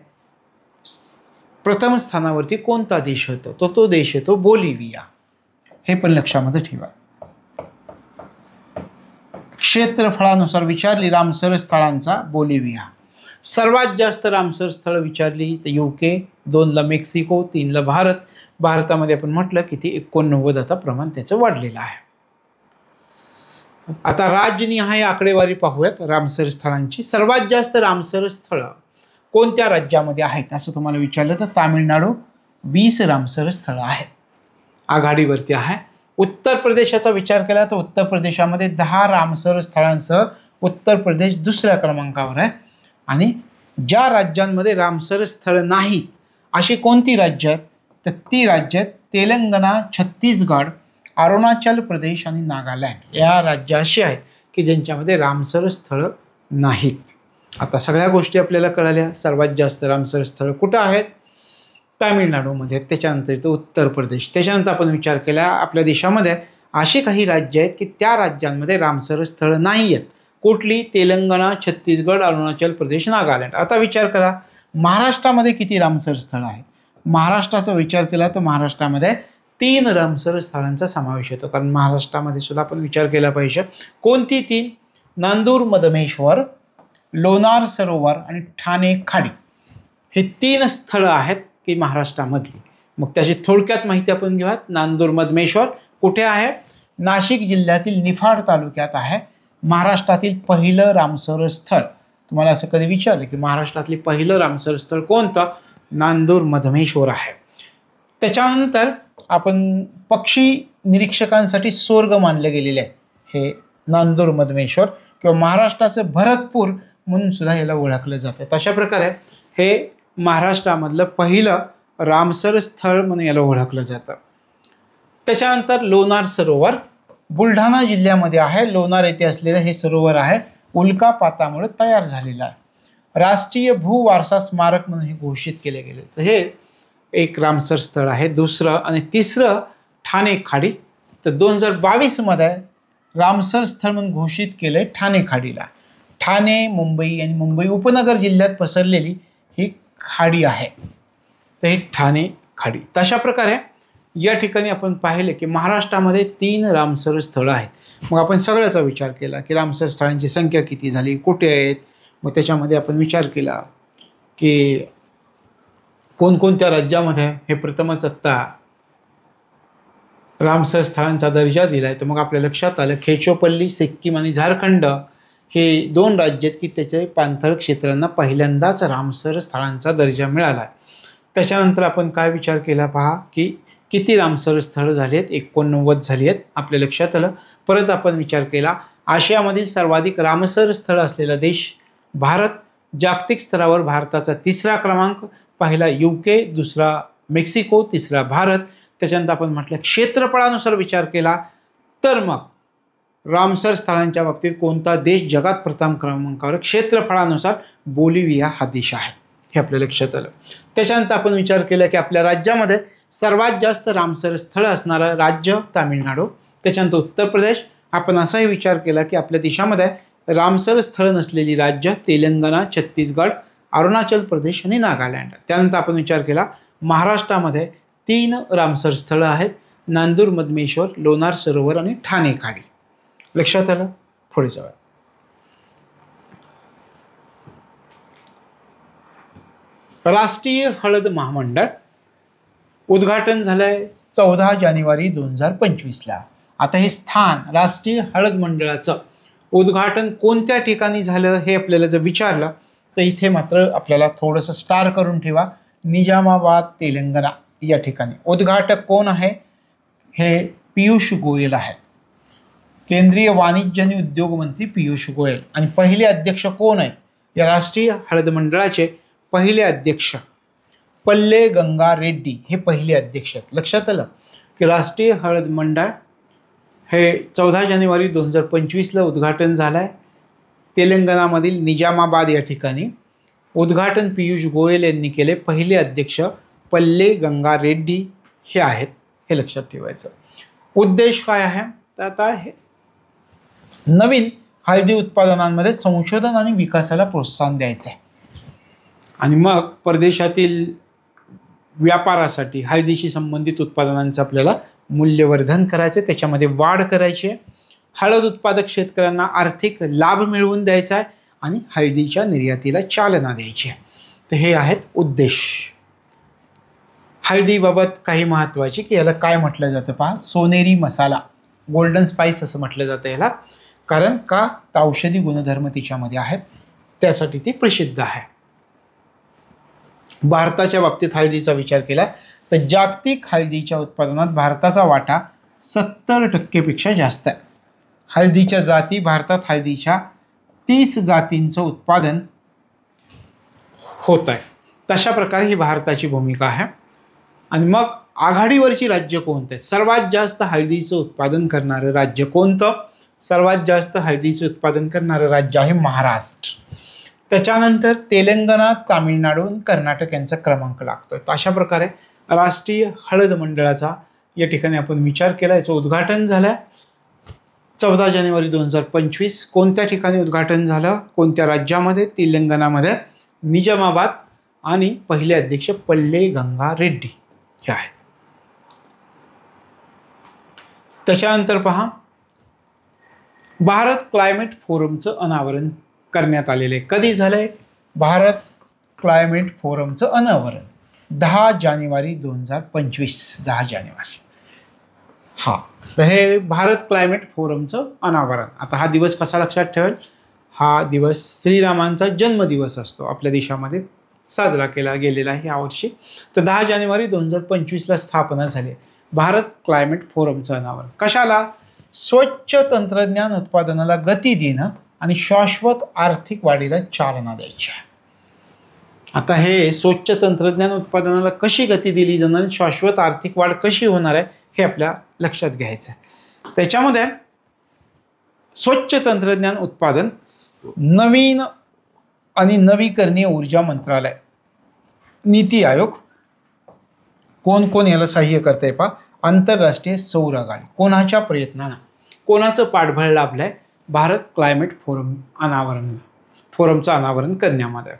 प्रथम स्थानावरती कोणता देश होतो? तो देश येतो बोलिव्हिया. हे पण लक्षामध्ये ठेवा. क्षेत्रफळानुसार विचारली रामसर स्थळांचा बोलिव्हिया. सर्वात जास्त रामसर स्थळ विचारली तर UK, 2ला मेक्सिको, 3ला भारत. भारतामध्ये आपण म्हटलं की ती 89 आता प्रमाण त्याचं वाढलेलं आहे. आता राज्यनिहाय आकडेवारी पाहूयात रामसर स्थळांची. सर्वात जास्त रामसर स्थळं कोणत्या राज्यामध्ये आहेत असं तुम्हाला विचारलं तर तामिळनाडू 20 रामसर स्थळं आहेत, आघाडीवरती आहे. उत्तर प्रदेशाचा विचार केला तर उत्तर प्रदेशामध्ये 10 रामसर स्थळांसह उत्तर प्रदेश 2ऱ्या क्रमांकावर आहे. आणि ज्या राज्यांमध्ये रामसर स्थळ नाहीत अशी कोणती राज्य आहेत तर ती राज्य आहेत तेलंगणा, छत्तीसगड, अरुणाचल प्रदेश आणि नागालँड. या राज्य अशी आहेत की ज्यांच्यामध्ये रामसर स्थळं नाहीत. आता सगळ्या गोष्टी आपल्याला कळाल्या. सर्वात जास्त रामसर स्थळं कुठं आहेत? तामिळनाडूमध्ये. त्याच्यानंतर येतो उत्तर प्रदेश. त्याच्यानंतर आपण विचार केला आपल्या देशामध्ये अशी काही राज्य आहेत की त्या राज्यांमध्ये रामसर स्थळं नाही आहेत. कुठली? तेलंगणा, छत्तीसगड, अरुणाचल प्रदेश, नागालँड. आता विचार करा महाराष्ट्रामध्ये किती रामसर स्थळं आहेत? महाराष्ट्राचा विचार केला तर महाराष्ट्रामध्ये 3 रामसर स्थळांचा समावेश होतो. कारण महाराष्ट्रामध्ये सुद्धा आपण विचार केला पाहिजे. कोणती 3? नांदूर मधमेश्वर, लोणार सरोवर आणि ठाणे खाडी. हे 3 स्थळं आहेत की महाराष्ट्रामधली. मग त्याची थोडक्यात माहिती आपण घेऊयात. नांदूर मधमेश्वर कुठे आहे? नाशिक जिल्ह्यातील निफाड तालुक्यात आहे. महाराष्ट्रातील पहिलं रामसर स्थळ. तुम्हाला असं कधी विचारलं की महाराष्ट्रातली पहिलं रामसर स्थळ कोणतं? नांदूर मधमेश्वर आहे. त्याच्यानंतर आपण पक्षी निरीक्षकांसाठी स्वर्ग मानले गेलेले आहे हे नांदूर मधमेश्वर किंवा महाराष्ट्राचं भरतपूर म्हणून सुद्धा याला ओळखलं जातं. तशा प्रकारे हे महाराष्ट्रामधलं पहिलं रामसर स्थळ म्हणून याला ओळखलं जातं. त्याच्यानंतर लोणार सरोवर बुलढाणा जिल्ह्यामध्ये आहे. लोणार येथे असलेलं हे सरोवर आहे उल्कापातामुळे तयार झालेलं आहे. राष्ट्रीय भूवारसा स्मारक म्हणून हे घोषित केले गेले. तर हे एक रामसर स्थळ आहे. दुसरं आणि तिसरं ठाणे खाडी. तर 2022 रामसर स्थळ म्हणून घोषित केलंय ठाणे खाडीला. ठाणे, मुंबई आणि मुंबई उपनगर जिल्ह्यात पसरलेली ही खाडी आहे. तर ही ठाणे खाडी. तशा प्रकारे या ठिकाणी आपण पाहिले की महाराष्ट्रामध्ये 3 रामसर स्थळं आहेत. मग आपण सगळ्याचा विचार केला की रामसर स्थळांची संख्या किती झाली, कुठे आहेत. मग त्याच्यामध्ये आपण विचार केला की कोणकोणत्या राज्यामध्ये हे प्रथमच आत्ता रामसर स्थळांचा दर्जा दिला आहे, तर मग आपल्या लक्षात आलं खेचोपल्ली, सिक्कीम आणि झारखंड हे 2 राज्य आहेत की त्याचे पाणथळ क्षेत्रांना पहिल्यांदाच रामसर स्थळांचा दर्जा मिळाला आहे. त्याच्यानंतर आपण काय विचार केला पहा, की किती रामसर स्थळं झाली आहेत? 89 झाली आहेत. आपल्या लक्षात आलं. परत आपण विचार केला, आशियामधील सर्वाधिक रामसर स्थळ असलेला देश भारत. जागतिक स्तरावर भारताचा 3रा क्रमांक, पहिला UK, दुसरा मेक्सिको, तिसरा भारत. त्याच्यानंतर आपण म्हटलं क्षेत्रफळानुसार विचार केला तर मग रामसर स्थळांच्या बाबतीत कोणता देश जगात प्रथम क्रमांकावर? क्षेत्रफळानुसार बोलिव्हिया हा देश आहे, हे आपल्या लक्षात आलं. त्याच्यानंतर आपण विचार केला की आपल्या राज्यामध्ये सर्वात जास्त रामसर स्थळं असणारं राज्य तामिळनाडू. त्याच्यानंतर उत्तर प्रदेश. आपण असाही विचार केला की आपल्या देशामध्ये रामसर स्थळं नसलेली राज्य तेलंगणा, छत्तीसगड, अरुणाचल प्रदेश आणि नागालँड. त्यानंतर आपण विचार केला महाराष्ट्रामध्ये 3 रामसर स्थळं आहेत, नांदूर मधमेश्वर, लोणार सरोवर आणि ठाणे खाडी. लक्षात आलं. पुढे जाऊया. राष्ट्रीय हळद महामंडळ उद्घाटन झालंय 14 जानेवारी 2025ला. आता हे स्थान राष्ट्रीय हळद मंडळाचं उद्घाटन कोणत्या ठिकाणी झालं हे आपल्याला जर विचारलं तर इथे मात्र आपल्याला थोडंसं स्टार करून ठेवा. निजामाबाद, तेलंगणा या ठिकाणी. उद्घाटक कोण आहे? हे पीयूष गोयल आहे, केंद्रीय वाणिज्य आणि उद्योग मंत्री पीयूष गोयल. आणि पहिले अध्यक्ष कोण आहेत या राष्ट्रीय हळद मंडळाचे? पहिले अध्यक्ष पल्ले गंगा रेड्डी हे पहिले अध्यक्ष आहेत. लक्षात आलं की राष्ट्रीय हळद मंडळ हे 14 जानेवारी 2025ला उद्घाटन झालं आहे तेलंगणामधील निजामाबाद या ठिकाणी. उद्घाटन पीयूष गोयल यांनी केले. पहिले अध्यक्ष पल्ले गंगा रेड्डी हे आहेत, हे लक्षात ठेवायचं. उद्देश काय आहे? तर आता हे नवीन हळदी उत्पादनांमध्ये संशोधन आणि विकासाला प्रोत्साहन द्यायचं आहे आणि मग परदेशातील व्यापारासाठी हळदीशी संबंधित उत्पादनांचं आपल्याला मूल्यवर्धन करायचं आहे, त्याच्यामध्ये वाढ करायची आहे. हळद उत्पादक शेतकऱ्यांना आर्थिक लाभ मिळवून द्यायचा आहे आणि हळदीच्या निर्यातीला चालना द्यायची आहे. तर हे आहेत उद्देश. हळदीबाबत काही महत्त्वाची की याला काय म्हटलं जातं पहा, सोनेरी मसाला, गोल्डन स्पाइस असं म्हटलं जातं याला. कारण का? तर औषधी गुणधर्म तिच्यामध्ये आहेत, त्यासाठी ती प्रसिद्ध आहे. भारताच्या बाबतीत हळदीचा विचार केला तर जागतिक हळदीच्या उत्पादनात भारताचा वाटा 70% पेक्षा जास्त आहे. हळदीच्या जाती भारतात हळदीच्या 30 जातींचं उत्पादन होत आहे. तशा प्रकारे ही भारताची भूमिका आहे. आणि मग आघाडीवरची राज्य कोणतं आहे? सर्वात जास्त हळदीचं उत्पादन करणारं राज्य कोणतं? सर्वात जास्त हळदीचं उत्पादन करणारं राज्य आहे महाराष्ट्र. त्याच्यानंतर तेलंगणा, तामिळनाडू आणि कर्नाटक यांचा क्रमांक लागतोय. तर अशा प्रकारे राष्ट्रीय हळद मंडळाचा या ठिकाणी आपण विचार केला. याचं उद्घाटन झालं 14 जानेवारी 2025. कोणत्या ठिकाणी उद्घाटन झालं? कोणत्या राज्यामध्ये? तेलंगणामध्ये निजामाबाद. आणि पहिले अध्यक्ष पल्ले गंगा रेड्डी हे आहेत. त्याच्यानंतर पहा, भारत क्लायमेट फोरमचं अनावरण करण्यात आलेलं आहे. कधी झालंय? भारत क्लायमेट फोरमचं अनावरण 10 जानेवारी 2025. 10 जानेवारी. तर हे भारत क्लायमेट फोरमचं अनावरण. आता हा दिवस कसा लक्षात ठेवेल? हा दिवस श्रीरामांचा जन्मदिवस असतो, आपल्या देशामध्ये साजरा केला गेलेला आहे यावर्षी. तर 10 जानेवारी 2025ला स्थापना झाली भारत क्लायमेट फोरमचं अनावरण. कशाला? स्वच्छ तंत्रज्ञान उत्पादनाला गती देणं आणि शाश्वत आर्थिक वाढीला चालना द्यायची आहे. आता हे स्वच्छ तंत्रज्ञान उत्पादनाला कशी गती दिली जाणार, शाश्वत आर्थिक वाढ कशी होणार आहे हे आपल्या लक्षात घ्यायचं आहे. त्याच्यामध्ये स्वच्छ तंत्रज्ञान उत्पादन, नवीन आणि नवीकरणीय ऊर्जा मंत्रालय, नीती आयोग, कोण कोण याला सहाय्य करते पहा, आंतरराष्ट्रीय सौर आघाडी. कोणाच्या प्रयत्नानं, कोणाचं पाठबळ लाभलंय? भारत क्लायमेट फोरमचं अनावरण करण्यामध्ये.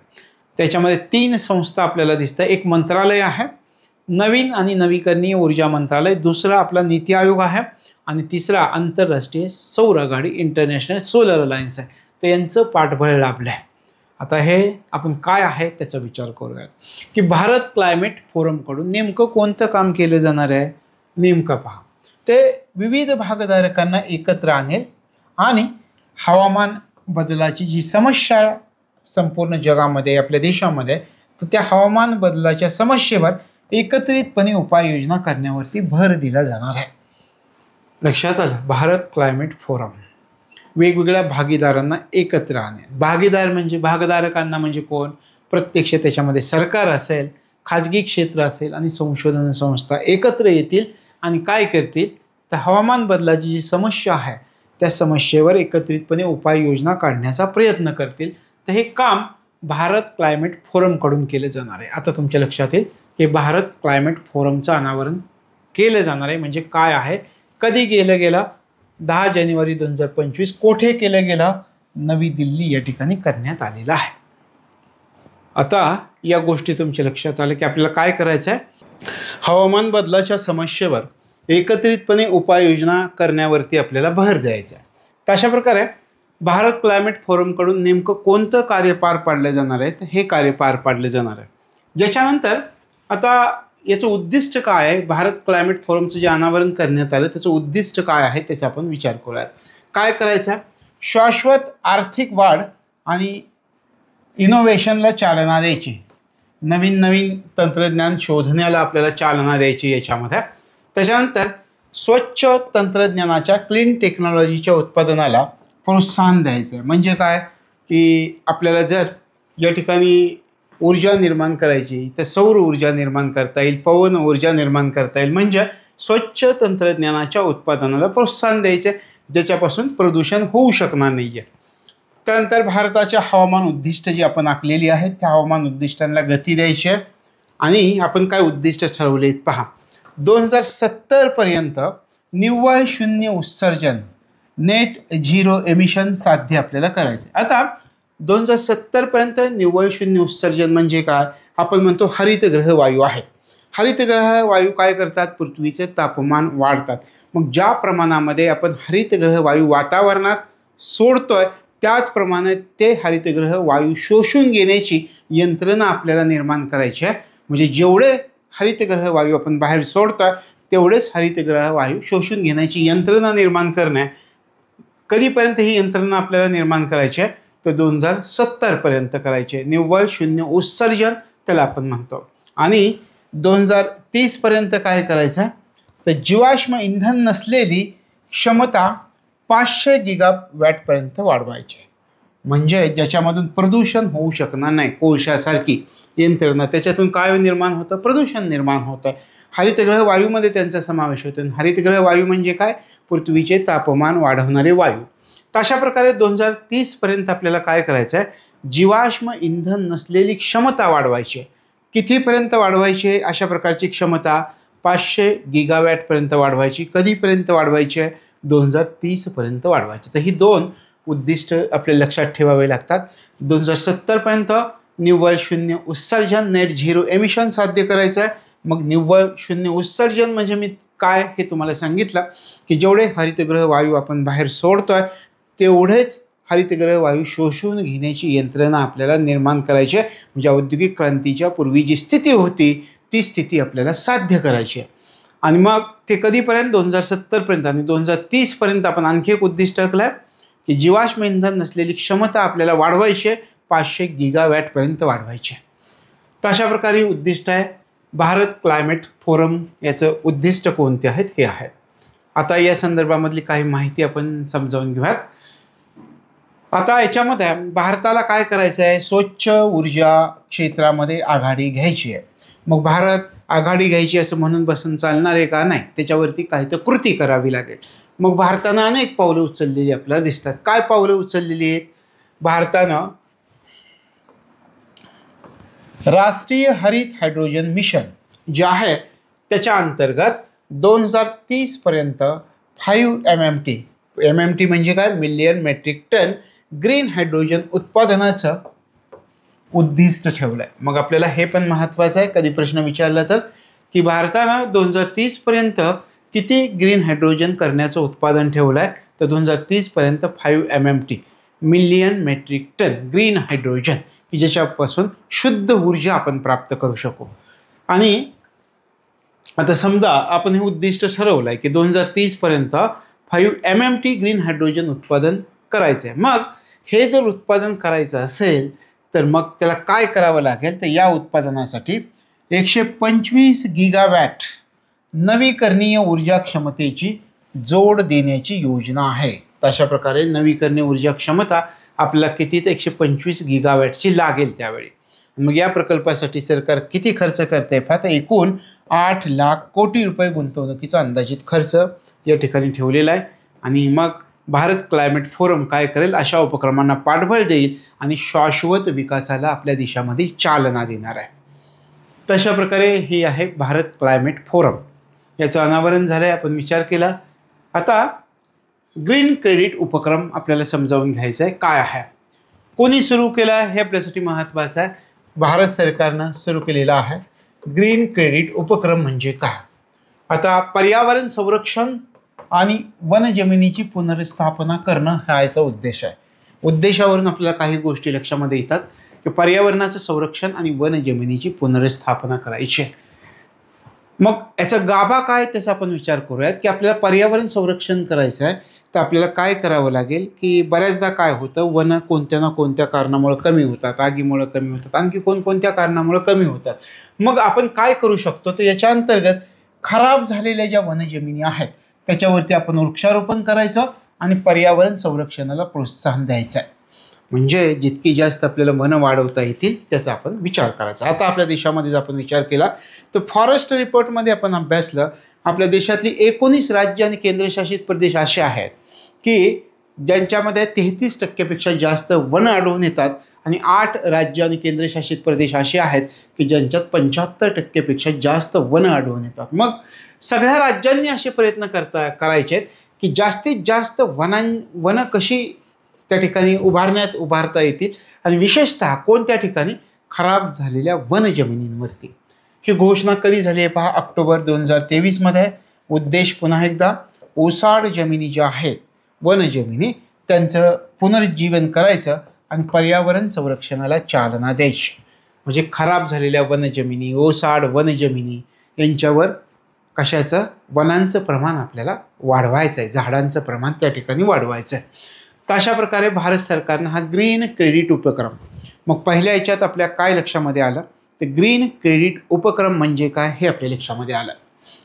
त्याच्यामध्ये 3 संस्था आपल्याला दिसतं. एक मंत्रालय आहे, नवीन आणि नवीकरणीय ऊर्जा मंत्रालय, दुसरा आपला नीती आयोग आहे आणि तिसरा आंतरराष्ट्रीय सौर आघाडी, इंटरनॅशनल सोलर अलायन्स आहे. तर यांचं पाठबळ लाभलं आहे. आता हे आपण काय आहे त्याचा विचार करूया की भारत क्लायमेट फोरमकडून नेमकं कोणतं काम केलं जाणार आहे. नेमकं पहा, ते विविध भागधारकांना एकत्र आणेल आणि हवामान बदलाची जी समस्या संपूर्ण जगामध्ये आपल्या देशामध्ये, तर त्या हवामान बदलाच्या समस्येवर एकत्रितपणे उपाययोजना करण्यावरती भर दिला जाणार आहे. लक्षात आलं? भारत क्लायमेट फोरम वेगवेगळ्या भागीदारांना एकत्र आणेल. भागीदार म्हणजे भागधारकांना म्हणजे कोण? प्रत्यक्ष त्याच्यामध्ये सरकार असेल, खाजगी क्षेत्र असेल आणि संशोधन संस्था एकत्र येतील आणि काय करतील, तर हवामान बदलाची जी समस्या आहे त्या समस्येवर एकत्रितपणे उपाययोजना काढण्याचा प्रयत्न करतील. तर हे काम भारत क्लायमेट फोरमकडून केलं जाणार आहे. आता तुमच्या लक्षात येईल की भारत क्लायमेट फोरमचं अनावरण केलं जाणार आहे म्हणजे काय आहे, कधी केलं गेलं, 10 जानेवारी 2025. कोठे केलं गेलं? नवी दिल्ली या ठिकाणी करण्यात आलेलं आहे. आता या गोष्टी तुमच्या लक्षात आल्या की आपल्याला काय करायचं आहे, हवामान बदलाच्या समस्येवर एकत्रितपणे उपाययोजना करण्यावरती आपल्याला भर द्यायचा आहे. तर अशा प्रकारे भारत क्लायमेट फोरमकडून नेमकं कोणतं कार्य पार पाडलं जाणार आहे, तर हे कार्य पार पाडले जाणार आहे. ज्याच्यानंतर आता याचं उद्दिष्ट काय आहे, भारत क्लायमेट फोरमचं जे अनावरण करण्यात आलं त्याचं उद्दिष्ट काय आहे त्याचा आपण विचार करूयात. काय करायचं आहे, शाश्वत आर्थिक वाढ आणि इनोव्हेशनला चालना द्यायची, नवीन नवीन तंत्रज्ञान शोधण्याला आपल्याला चालना द्यायची याच्यामध्ये. त्याच्यानंतर स्वच्छ तंत्रज्ञानाच्या क्लीन टेक्नॉलॉजीच्या उत्पादनाला प्रोत्साहन द्यायचं आहे. म्हणजे काय की आपल्याला जर या ठिकाणी ऊर्जा निर्माण करायची तर सौर ऊर्जा निर्माण करता येईल, पवन ऊर्जा निर्माण करता येईल. म्हणजे स्वच्छ तंत्रज्ञानाच्या उत्पादनाला प्रोत्साहन द्यायचे ज्याच्यापासून प्रदूषण होऊ शकणार नाही आहे. त्यानंतर भारताच्या हवामान उद्दिष्ट जी आपण आखलेली आहेत त्या हवामान उद्दिष्टांना गती द्यायची आहे. आणि आपण काय उद्दिष्ट ठरवले पहा, 2070पर्यंत निव्वळ शून्य उत्सर्जन, नेट झिरो एमिशन साध्य आपल्याला करायचं. आता 2070पर्यंत निव्वळ शून्य उत्सर्जन म्हणजे काय, आपण म्हणतो हरितगृह वायू आहेत. हरितगृह वायू काय करतात, पृथ्वीचे तापमान वाढतात. मग ज्या प्रमाणामध्ये आपण हरितगृह वायू वातावरणात सोडतोय त्याचप्रमाणे ते हरितगृह वायू शोषून घेण्याची यंत्रणा आपल्याला निर्माण करायची आहे. म्हणजे जेवढे हरितगृह वायू आपण बाहेर सोडतोय तेवढेच हरितगृह वायू शोषून घेण्याची यंत्रणा निर्माण करणे. कधीपर्यंत ही यंत्रणा आपल्याला निर्माण करायची आहे, तर 2070पर्यंत करायचे. निव्वळ शून्य उत्सर्जन त्याला आपण म्हणतो. आणि 2030पर्यंत काय करायचं आहे, तर जीवाश्म इंधन नसलेली क्षमता 500 गिगावॅटपर्यंत वाढवायची. म्हणजे ज्याच्यामधून प्रदूषण होऊ शकणार नाही, कोळशासारखी यंत्रणा, त्याच्यातून काय निर्माण होतं, प्रदूषण निर्माण होतं. हरितगृह वायूमध्ये त्यांचा समावेश होतो. हरितगृह वायू म्हणजे काय, पृथ्वीचे तापमान वाढवणारे वायू. तर अशा प्रकारे 2030पर्यंत आपल्याला काय करायचं आहे, जीवाश्म इंधन नसलेली क्षमता वाढवायची. कितीपर्यंत वाढवायची अशा प्रकारची क्षमता, 500 गिगावॅटपर्यंत वाढवायची. कधीपर्यंत वाढवायची आहे, 2030पर्यंत वाढवायची. तर ही दोन उद्दिष्ट आपल्याला लक्षात ठेवावे लागतात. 2070पर्यंत निव्वळ शून्य उत्सर्जन, नेट झिरो एमिशन साध्य करायचं आहे. मग निव्वळ शून्य उत्सर्जन म्हणजे मी काय हे तुम्हाला सांगितलं की जेवढे हरितगृह वायू आपण बाहेर सोडतोय तेवढेच हरितगृह वायू शोषून घेण्याची यंत्रणा आपल्याला निर्माण करायची आहे. म्हणजे औद्योगिक क्रांतीच्या पूर्वी जी स्थिती होती ती स्थिती आपल्याला साध्य करायची आहे. आणि मग ते कधीपर्यंत, 2070पर्यंत. आणि 2030पर्यंत आपण आणखी एक उद्दिष्ट आखलं आहे की जीवाश्म इंधन नसलेली क्षमता आपल्याला वाढवायची आहे, 500 गिगावॅटपर्यंत वाढवायची आहे. तर अशा प्रकारे उद्दिष्ट आहे. भारत क्लायमेट फोरम याचं उद्दिष्ट कोणते आहेत हे आहेत. आता या संदर्भामधली काही माहिती आपण समजावून घेऊयात. आता याच्यामध्ये भारताला काय करायचं आहे, स्वच्छ ऊर्जा क्षेत्रामध्ये आघाडी घ्यायची आहे. मग भारत आघाडी घ्यायची असं म्हणून बसून चालणार आहे का, नाही, त्याच्यावरती काही तर कृती करावी लागेल. मग भारतानं अनेक पावलं उचललेली आपल्याला दिसतात. काय पावलं उचललेली आहेत, भारतानं राष्ट्रीय हरित हायड्रोजन मिशन जे आहे त्याच्या अंतर्गत 2030पर्यंत 5 MMT म्हणजे काय, million metric ton green hydrogen उत्पादनाचं उद्दिष्ट ठेवलं आहे. मग आपल्याला हे पण महत्त्वाचं आहे, कधी प्रश्न विचारला तर, की भारतानं 2030पर्यंत किती ग्रीन हायड्रोजन करण्याचं उत्पादन ठेवलं आहे, तर 2030पर्यंत 5 MMT million metric ton green hydrogen की ज्याच्यापासून शुद्ध ऊर्जा आपण प्राप्त करू शकू. आणि आता समजा आपण हे उद्दिष्ट ठरवलं आहे की 2030 पर्यंत 5 MMT ग्रीन हायड्रोजन उत्पादन करायचं आहे. मग हे जर उत्पादन करायचं असेल तर मग त्याला काय करावं लागेल, तर या उत्पादनासाठी 125 गिगावॅट नवीकरणीय ऊर्जा क्षमतेची जोड देण्याची योजना आहे. तशा प्रकारे नवीकरणीय ऊर्जा क्षमता आपल्याला किती, तर 125 गिगावॅटची लागेल त्यावेळी. मग या प्रकल्पासाठी सरकार किती खर्च करते, आता एकूण 8 लाख कोटी रुपये गुंतवणुकीचा अंदाजित खर्च या ठिकाणी ठेवलेला आहे. आणि मग भारत क्लायमेट फोरम काय करेल, अशा उपक्रमांना पाठबळ देईल आणि शाश्वत विकासाला आपल्या देशामध्ये चालना देणार आहे. तशा प्रकारे ही आहे भारत क्लायमेट फोरम. याचं अनावरण झालं आहे, आपण विचार केला. आता ग्रीन क्रेडिट उपक्रम आपल्याला समजावून घ्यायचा आहे काय आहे, कोणी सुरू केला हे आपल्यासाठी महत्त्वाचं आहे. भारत सरकारनं सुरू केलेला आहे ग्रीन क्रेडिट उपक्रम. म्हणजे काय, आता पर्यावरण संरक्षण आणि वनजमिनीची पुनर्स्थापना करणं हा याचा उद्देश आहे. उद्देशावरून आपल्याला काही गोष्टी लक्षामध्ये येतात की पर्यावरणाचं संरक्षण आणि वनजमिनीची पुनर्स्थापना करायची आहे. मग याचा गाभा काय त्याचा आपण विचार करूयात की आपल्याला पर्यावरण संरक्षण करायचं आहे तर आपल्याला काय करावं लागेल की बऱ्याचदा काय होतं, वन कोणत्या ना कोणत्या कारणामुळे कमी होतात, आगीमुळे कमी होतात, आणखी कोणकोणत्या कारणामुळे कमी होतात. मग आपण काय करू शकतो, तर याच्या अंतर्गत खराब झालेल्या ज्या वनजमिनी आहेत त्याच्यावरती आपण वृक्षारोपण करायचं आणि पर्यावरण संरक्षणाला प्रोत्साहन द्यायचं आहे. म्हणजे जितकी जास्त आपल्याला वनं वाढवता येतील त्याचा आपण विचार करायचा. आता आपल्या देशामध्ये जर आपण विचार केला तर फॉरेस्ट रिपोर्टमध्ये आपण अभ्यासलं, आपल्या देशातली 19 राज्य आणि केंद्रशासित प्रदेश असे आहेत की ज्यांच्यामध्ये 33% जास्त वनं आढळून येतात आणि 8 राज्य आणि केंद्रशासित प्रदेश असे आहेत की ज्यांच्यात 75% जास्त वनं आढळून येतात. मग सगळ्या राज्यांनी असे प्रयत्न करायचे आहेत की जास्तीत जास्त वनं कशी त्या ठिकाणी उभारता येतील आणि विशेषतः कोणत्या ठिकाणी खराब झालेल्या वनजमिनींवरती. ही घोषणा कधी झाली आहे पहा, ऑक्टोबर 2023 आहे. उद्देश पुन्हा एकदा ओसाड जमिनी ज्या आहेत वनजमिनी त्यांचं पुनरुज्जीवन करायचं आणि पर्यावरण संरक्षणाला चालना द्यायची. म्हणजे खराब झालेल्या वनजमिनी, ओसाड वनजमिनी यांच्यावर कशाचं, वनांचं प्रमाण आपल्याला वाढवायचं आहे, झाडांचं प्रमाण त्या ठिकाणी वाढवायचं आहे. तर अशा प्रकारे भारत सरकारनं हा ग्रीन क्रेडिट उपक्रम, मग पहिल्या याच्यात आपल्या काय लक्षामध्ये आलं, तर ग्रीन क्रेडिट उपक्रम म्हणजे काय हे आपल्या लक्षामध्ये आलं.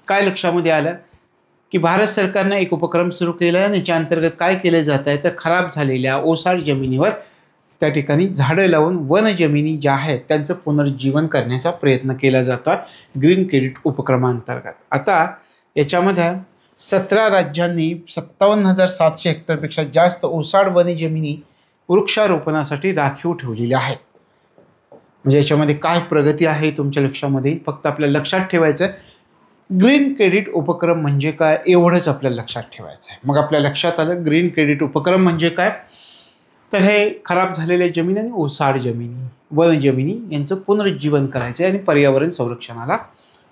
काय लक्षामध्ये आलं की भारत सरकारनं एक उपक्रम सुरू केला आणि याच्या अंतर्गत काय केलं जात आहे, तर खराब झालेल्या ओसाड जमिनीवर त्या ठिकाणी झाडं लावून वनजमिनी ज्या आहेत त्यांचं पुनरुज्जीवन करण्याचा प्रयत्न केला जातो ग्रीन क्रेडिट उपक्रमांतर्गत. आता याच्यामध्ये 17 राज्यांनी 57,700 हेक्टरपेक्षा जास्त ओसाड वनजमिनी वृक्षारोपणासाठी राखीव ठेवलेल्या आहेत. म्हणजे याच्यामध्ये काय प्रगती आहे तुमच्या लक्षामध्ये, फक्त आपल्याला लक्षात ठेवायचं आहे ग्रीन क्रेडिट उपक्रम म्हणजे काय, एवढंच आपल्याला लक्षात ठेवायचं आहे. मग आपल्या लक्षात आलं ग्रीन क्रेडिट उपक्रम म्हणजे काय, तर हे खराब झालेल्या जमिनी आणि ओसाड जमिनी वनजमिनी यांचं पुनरुज्जीवन करायचं आहे आणि पर्यावरण संरक्षणाला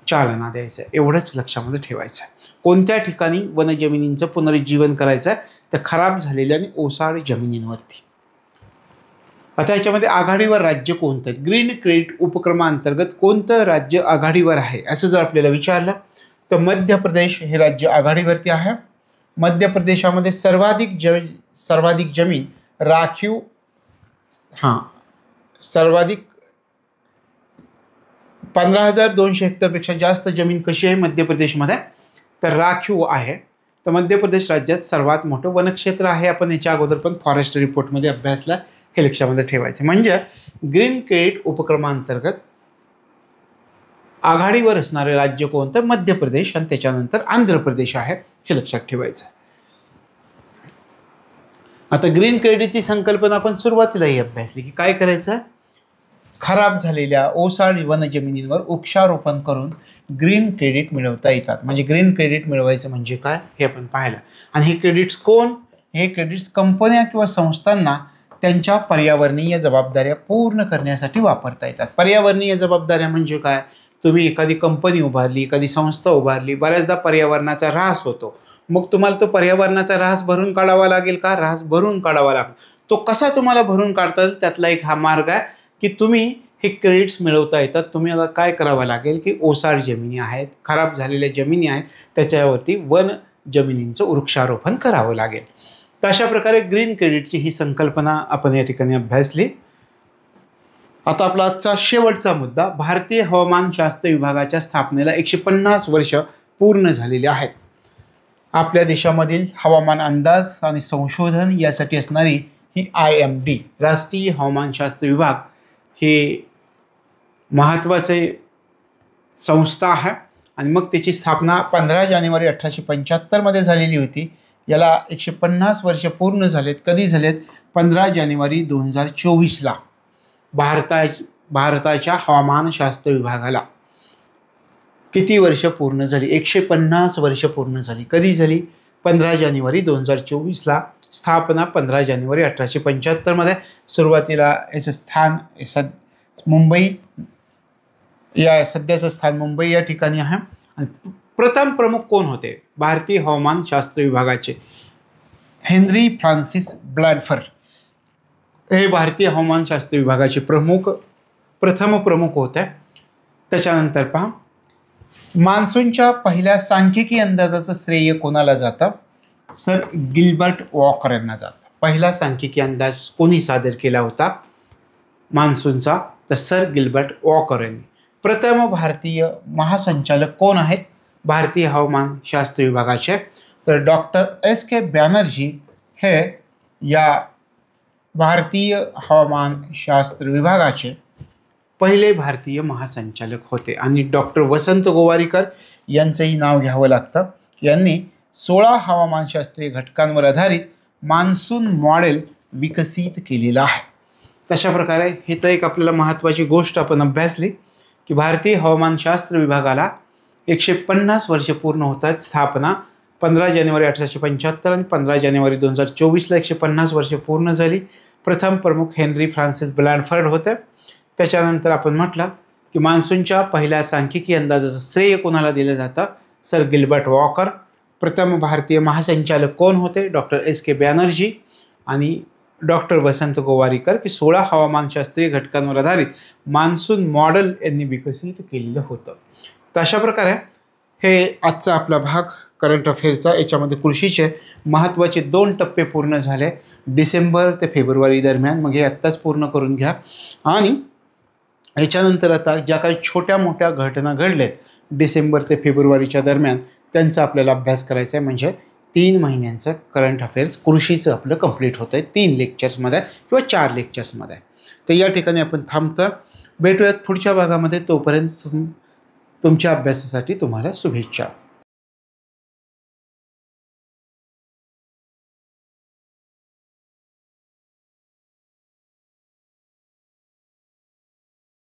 चालना द्यायचं आहे, एवढंच लक्षामध्ये ठेवायचं आहे. कोणत्या ठिकाणी वनजमिनींचं पुनरुज्जीवन करायचं आहे, तर खराब झालेल्या आणि ओसाड जमिनींवरती. आता याच्यामध्ये आघाडीवर राज्य कोणतं आहे, ग्रीन क्रेडिट उपक्रमांतर्गत कोणतं राज्य आघाडीवर आहे असं जर आपल्याला विचारलं तर मध्य प्रदेश हे राज्य आघाडीवरती आहे. मध्य प्रदेशामध्ये सर्वाधिक जमीन राखीव, सर्वाधिक 15,200 हेक्टरपेक्षा जास्त जमीन कशी आहे मध्य प्रदेशमध्ये, तर राखीव आहे. तर मध्य प्रदेश राज्यात सर्वात मोठं वनक्षेत्र आहे. आपण याच्या अगोदर पण फॉरेस्ट रिपोर्टमध्ये अभ्यासला, हे लक्षामध्ये ठेवायचं. म्हणजे ग्रीन क्रेडिट उपक्रमांतर्गत आघाडीवर असणारे राज्य कोणतं, मध्य प्रदेश आणि त्याच्यानंतर आंध्र प्रदेश आहे, हे लक्षात ठेवायचं. आता ग्रीन क्रेडिटची संकल्पना आपण सुरुवातीलाही अभ्यासली की काय करायचं, खराब झालेल्या ओसाड वनजमिनींवर वृक्षारोपण करून ग्रीन क्रेडिट मिळवता येतात. म्हणजे ग्रीन क्रेडिट मिळवायचं म्हणजे काय हे आपण पाहिलं. आणि हे क्रेडिट्स कोण, हे क्रेडिट्स कंपन्या किंवा संस्थांना त्यांच्या पर्यावरणीय जबाबदाऱ्या पूर्ण करण्यासाठी वापरता येतात. पर्यावरणीय जबाबदाऱ्या म्हणजे काय, तुम्ही एखादी कंपनी उभारली, एखादी संस्था उभारली, बऱ्याचदा पर्यावरणाचा ऱ्हास होतो. मग तुम्हाला तो पर्यावरणाचा ऱ्हास भरून काढावा लागेल का, ऱ्हास भरून काढावा लागेल. तो कसा तुम्हाला भरून काढता येईल त्यातला एक हा मार्ग आहे की तुम्ही हे क्रेडिट्स मिळवता येतात. तुम्ही आता काय करावं लागेल की ओसाड जमिनी आहेत, खराब झालेल्या जमिनी आहेत, त्याच्यावरती वन जमिनींचं वृक्षारोपण करावं लागेल. तर अशा प्रकारे ग्रीन क्रेडिटची ही संकल्पना आपण या ठिकाणी अभ्यासली. आता आपला आजचा शेवटचा मुद्दा, भारतीय हवामानशास्त्र विभागाच्या स्थापनेला 150 वर्ष पूर्ण झालेले आहेत. आपल्या देशामधील हवामान अंदाज आणि संशोधन यासाठी असणारी ही IMD राष्ट्रीय हवामानशास्त्र विभाग हे महत्त्वाचे संस्था आहे आणि मग त्याची स्थापना 15 जानेवारी 1875 मध्ये झालेली होती. याला 150 वर्ष पूर्ण झालेत. कधी झालेत? 15 जानेवारी 2024ला भारताच्या हवामानशास्त्र विभागाला किती वर्ष पूर्ण झाली? 150 वर्ष पूर्ण झाली. कधी झाली? 15 जानेवारी 2024ला. स्थापना 15 जानेवारी 1875 मध्ये. सुरुवातीला याचं स्थान मुंबई, या सध्याचं स्थान मुंबई या ठिकाणी आहे. आणि प्रथम प्रमुख कोण होते भारतीय हवामानशास्त्र विभागाचे? हेनरी फ्रान्सिस ब्लॅनफर्ड हे भारतीय हवामानशास्त्र विभागाचे प्रथम प्रमुख होते. त्याच्यानंतर पहा, मान्सूनच्या पहिल्या सांख्यिकी अंदाजाचं श्रेय कोणाला जातं? सर गिल्बर्ट वॉकर यांना जातं. पहिला सांख्यिकी अंदाज कोणी सादर केला होता मान्सूनचा? तर सर गिल्बर्ट वॉकर यांनी. प्रथम भारतीय महासंचालक कोण आहेत भारतीय हवामानशास्त्र विभागाचे? तर डॉक्टर SK बॅनर्जी हे या भारतीय हवामानशास्त्र विभागाचे पहिले भारतीय महासंचालक होते. आणि डॉक्टर वसंत गोवारीकर यांचंही नाव घ्यावं लागतं. यांनी 16 हवामानशास्त्रीय घटकांवर आधारित मान्सून मॉडेल विकसित केलेलं आहे. तशा प्रकारे हे तर एक आपल्याला महत्त्वाची गोष्ट आपण अभ्यासली की भारतीय हवामानशास्त्र विभागाला 150 वर्ष पूर्ण होतात. स्थापना 15 जानेवारी 1875 आणि 15 जानेवारी 2024ला 150 वर्ष पूर्ण झाली. प्रथम प्रमुख हेनरी फ्रान्सिस ब्लॅनफर्ड होते. त्याच्यानंतर आपण म्हटलं की मान्सूनच्या पहिल्या सांख्यिकी अंदाजाचं श्रेय कोणाला दिलं जातं? Sir Gilbert walker. प्रथम भारतीय महासंचालक कोण होते? डॉक्टर SK बॅनर्जी आणि डॉक्टर वसंत गोवारीकर, की 16 हवामानशास्त्रीय घटकांवर आधारित मान्सून मॉडेल यांनी विकसित केलेलं होतं. तर अशा प्रकारे हे आजचा आपला भाग करंट अफेअर्सचा. याच्यामध्ये कृषीचे महत्त्वाचे 2 टप्पे पूर्ण झाले डिसेंबर ते फेब्रुवारी दरम्यान. मग हे आत्ताच पूर्ण करून घ्या. आणि याच्यानंतर आता ज्या काही छोट्या मोठ्या घटना घडल्यात डिसेंबर ते फेब्रुवारीच्या दरम्यान त्यांचा आपल्याला अभ्यास करायचा आहे. म्हणजे 3 महिन्यांचं करंट अफेअर्स कृषीचं आपलं कंप्लीट होतं आहे 3 लेक्चर्समध्ये किंवा 4 लेक्चर्समध्ये. तर या ठिकाणी आपण थांबतो. भेटूयात पुढच्या भागामध्ये. तोपर्यंत तुमच्या अभ्यासासाठी तुम्हाला शुभेच्छा.